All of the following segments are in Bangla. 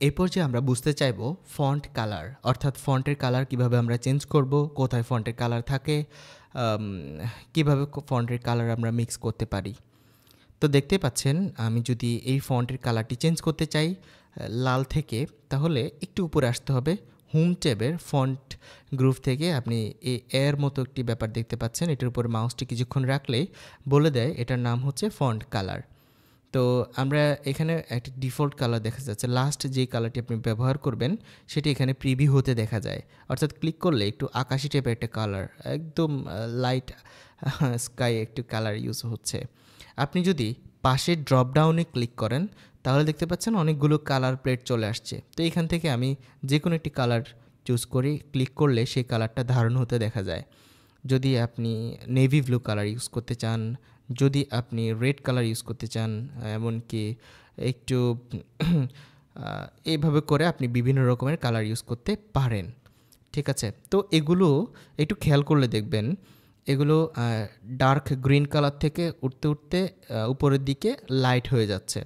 এই পর্যায়ে আমরা বুঝতে চাইবো ফন্ট কালার, অর্থাৎ ফন্টের কালার কিভাবে আমরা চেঞ্জ করব, কোথায় ফন্টের কালার থাকে, আম, কিভাবে ফন্টের কালার আমরা মিক্স করতে পারি। তো দেখতে পাচ্ছেন আমি যদি এই ফন্টের কালারটি চেঞ্জ করতে চাই লাল থেকে, তাহলে একটু উপরে আসতে হবে। হোম ট্যাবের ফন্ট গ্রুপ থেকে আপনি এই এর মতো একটি ব্যাপার দেখতে পাচ্ছেন, এটার উপর মাউসটি কিছুক্ষণ রাখলেই বলে দেয় এটার নাম হচ্ছে ফন্ট কালার। তো আমরা এখানে একটা ডিফল্ট কালার দেখা যাচ্ছে, লাস্ট যে কালারটি আপনি ব্যবহার করবেন সেটি এখানে প্রিভিউ হতে দেখা যায়। অর্থাৎ ক্লিক করলে একটু আকাশি টাইপের একটা কালার, একদম লাইট স্কাই একটু কালার ইউজ হচ্ছে। আপনি যদি পাশে ড্রপ ডাউনে ক্লিক করেন তাহলে দেখতে পাচ্ছেন অনেকগুলো কালার প্লেট চলে আসছে। তো এখান থেকে আমি যে কোনো একটি কালার চুজ করি, ক্লিক করলে সেই কালারটা ধারণ হতে দেখা যায়। যদি আপনি নেভি ব্লু কালার ইউজ করতে চান, যদি আপনি রেড কালার ইউজ করতে চান, এমনকি একটু এইভাবে করে আপনি বিভিন্ন রকমের কালার ইউজ করতে পারেন। ঠিক আছে, তো এগুলো একটু খেয়াল করলে দেখবেন এগুলো ডার্ক গ্রিন কালার থেকে উঠতে উঠতে উপরের দিকে লাইট হয়ে যাচ্ছে,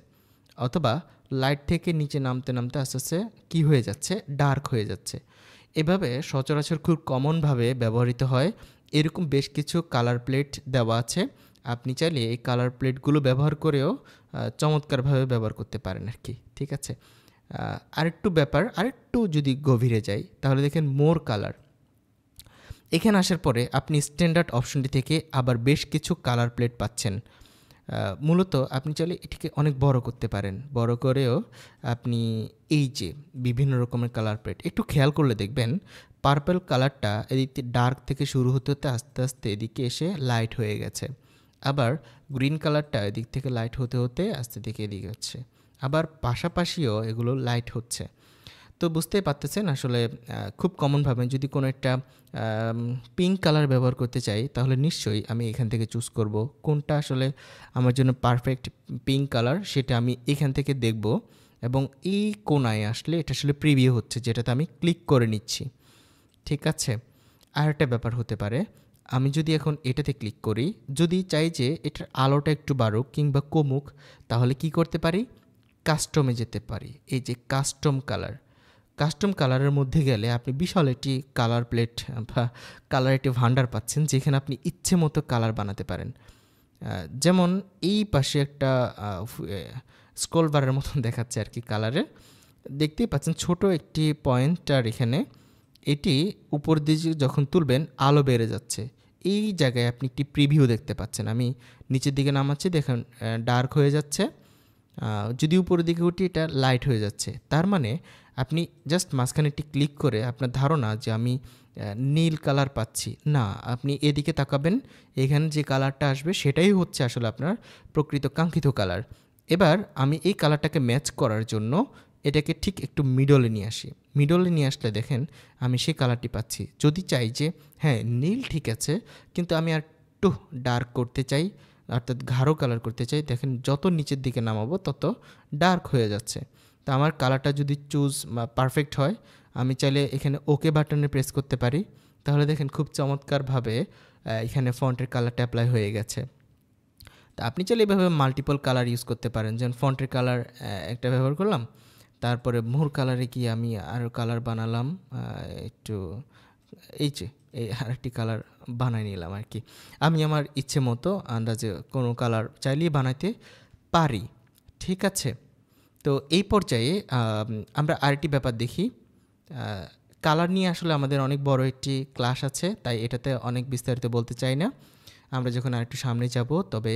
অথবা লাইট থেকে নিচে নামতে নামতে আস্তে আস্তে কী হয়ে যাচ্ছে, ডার্ক হয়ে যাচ্ছে। এভাবে সচরাচর খুব কমনভাবে ব্যবহৃত হয়। এরকম বেশ কিছু কালার প্লেট দেওয়া আছে, আপনি চাইলে এই কালার প্লেটগুলো ব্যবহার করেও চমৎকারভাবে ব্যবহার করতে পারেন আর কি। ঠিক আছে, আরেকটু ব্যাপার, আরেকটু যদি গভীরে যাই তাহলে দেখেন মোর কালার। এখানে আসার পরে আপনি স্ট্যান্ডার্ড অপশনটি থেকে আবার বেশ কিছু কালার প্লেট পাচ্ছেন। মূলত আপনি চাইলে এটিকে অনেক বড় করতে পারেন, বড় করেও আপনি এই যে বিভিন্ন রকমের কালার প্লেট একটু খেয়াল করলে দেখবেন পার্পল কালারটা এদিক থেকে ডার্ক থেকে শুরু হতে হতে আস্তে আস্তে এদিকে এসে লাইট হয়ে গেছে। আবার গ্রিন কালারটা এদিক থেকে লাইট হতে হতে আস্তে থেকে এদিকে হচ্ছে, আবার পাশাপাশিও এগুলো লাইট হচ্ছে। তো বুঝতেই পারতেছেন আসলে খুব কমনভাবে যদি কোনো একটা পিঙ্ক কালার ব্যবহার করতে চাই তাহলে নিশ্চয়ই আমি এখান থেকে চুজ করব কোনটা আসলে আমার জন্য পারফেক্ট পিঙ্ক কালার, সেটা আমি এখান থেকে দেখব। এবং এই কোনায় আসলে এটা আসলে প্রিভিউ হচ্ছে, যেটাতে আমি ক্লিক করে নিচ্ছি। ঠিক আছে, আর একটা ব্যাপার হতে পারে, আমি যদি এখন এটাতে ক্লিক করি, যদি চাই যে এটার আলোটা একটু বাড়ুক কিংবা কমুক, তাহলে কি করতে পারি, কাস্টমে যেতে পারি। এই যে কাস্টম কালার, কাস্টম কালারের মধ্যে গেলে আপনি বিশাল একটি কালার প্লেট বা কালার একটি ভান্ডার পাচ্ছেন, যেখানে আপনি ইচ্ছে মতো কালার বানাতে পারেন। যেমন এই পাশে একটা স্ক্রল বারের মতন দেখাচ্ছে আর কি কালারের, দেখতেই পাচ্ছেন ছোট একটি পয়েন্টার এখানে, এটি উপর দিকে যখন তুলবেন আলো বেড়ে যাচ্ছে। এই জায়গায় আপনি একটি প্রিভিউ দেখতে পাচ্ছেন। আমি নিচের দিকে নামাচ্ছি, দেখেন ডার্ক হয়ে যাচ্ছে, যদি উপরের দিকে উঠি এটা লাইট হয়ে যাচ্ছে। তার মানে আপনি জাস্ট মাঝখানে একটি ক্লিক করে আপনার ধারণা যে আমি নীল কালার পাচ্ছি না, আপনি এদিকে তাকাবেন, এখানে যে কালারটা আসবে সেটাই হচ্ছে আসলে আপনার প্রকৃত কাঙ্ক্ষিত কালার। এবার আমি এই কালারটাকে ম্যাচ করার জন্য এটাকে ঠিক একটু মিডলে নিয়ে আসি। মিডলে নিয়ে আসলে দেখেন আমি সেই কালারটি পাচ্ছি। যদি চাই যে হ্যাঁ নীল ঠিক আছে, কিন্তু আমি আর একটু ডার্ক করতে চাই, অর্থাৎ গাঢ় কালার করতে চাই, দেখেন যত নিচের দিকে নামাবো তত ডার্ক হয়ে যাচ্ছে। তো আমার কালারটা যদি চুজ পারফেক্ট হয়, আমি চাইলে এখানে ওকে বাটনে প্রেস করতে পারি। তাহলে দেখেন খুব চমৎকারভাবে এখানে ফন্টের কালারটা অ্যাপ্লাই হয়ে গেছে। তো আপনি চাইলে এভাবে মাল্টিপল কালার ইউজ করতে পারেন, যেমন ফন্টের কালার একটা ব্যবহার করলাম, তারপরে মোর কালারে কি আমি আরও কালার বানালাম, একটু এই যে এই আরেকটি কালার বানাই নিলাম আর কি। আমি আমার ইচ্ছে মতো আন্দাজে কোনো কালার চাইলেই বানাইতে পারি। ঠিক আছে, তো এই পর্যায়ে আমরা আরেকটি ব্যাপার দেখি। কালার নিয়ে আসলে আমাদের অনেক বড় একটি ক্লাস আছে, তাই এটাতে অনেক বিস্তারিত বলতে চাই না। আমরা যখন আরেকটু সামনে যাব তবে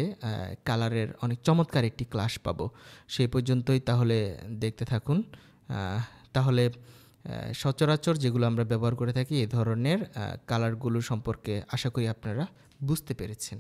কালারের অনেক চমৎকার একটি ক্লাস পাবো। সেই পর্যন্তই তাহলে দেখতে থাকুন। তাহলে সচরাচর যেগুলো আমরা ব্যবহার করে থাকি এ ধরনের কালারগুলো সম্পর্কে আশা করি আপনারা বুঝতে পেরেছেন।